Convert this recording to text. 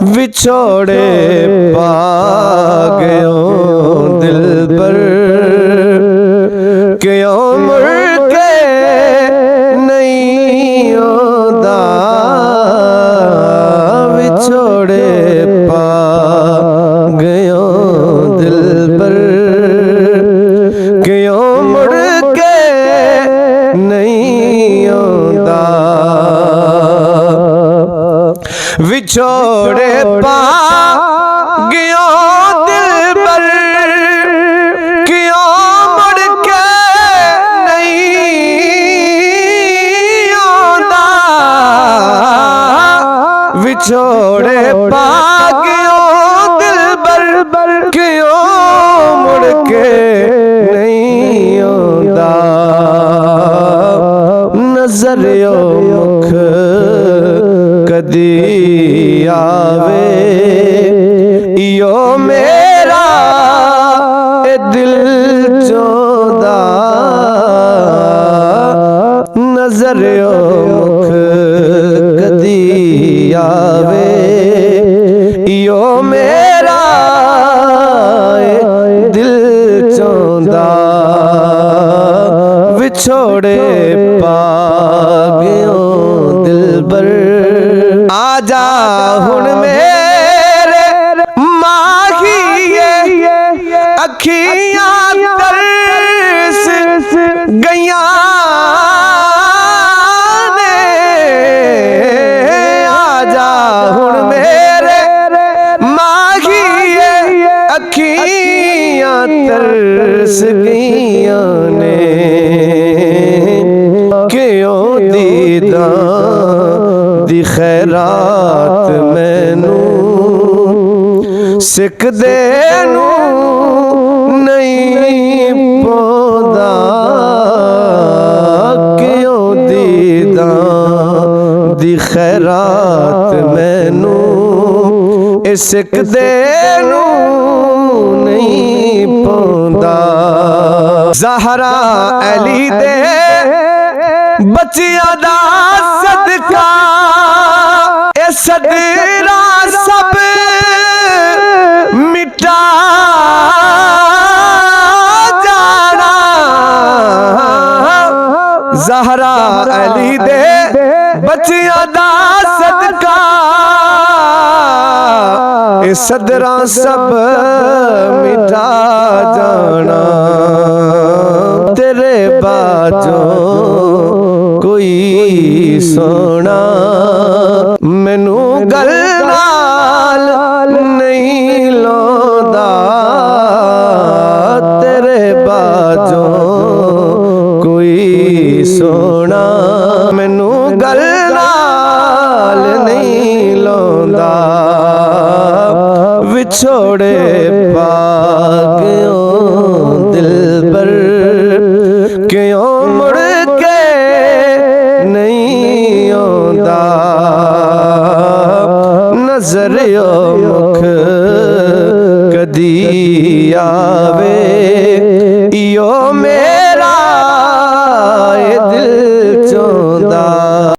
विछोड़े पा गयो दिलबर क्यों मुड़ के नहीं आंदा विछोड़े पा गयो दिलबर क्यों मुड़ के नहीं आंदा विछोड़े पा गयो दिलबर क्यों मुड़ के नहीं आंदा विछोड़े पा गयो दिलबर क्यों मुड़ के नहीं आंदा नजर यो मुख कदी आवे यो मेरा ए दिल चोदा नजर यो मुख कदी आवे यो मेरा ए दिल चोदा विछोड़े पा गयो दिलबर आजा हुण मेरे माहिए अखियां तरस गईया ने आजा हुण मेरे माहिए अखियां तरस गईया ने क्यों दीदा दी खैरात मैनू सिख देनू नहीं पौंदा क्यों दीदा दी खैरात मैनू सिख देनू नहीं पौंदा ज़हरा अली दे बच्चियां दा सदका ए सदरा सब मिटा जाना ज़हरा अली दे बच्चियां दा सदका ए सदरा सब मिटा जाना तेरे बाजो कोई सोना मैनू गल नाल नहीं लौंदा तेरे बाजो कोई सोना मैनू गल नाल नहीं लौंदा विछोड़े पा गयो दिलबर क्यों मुड़ के नहीं आंदा नजर यो मुख कदी आवे यो मेरा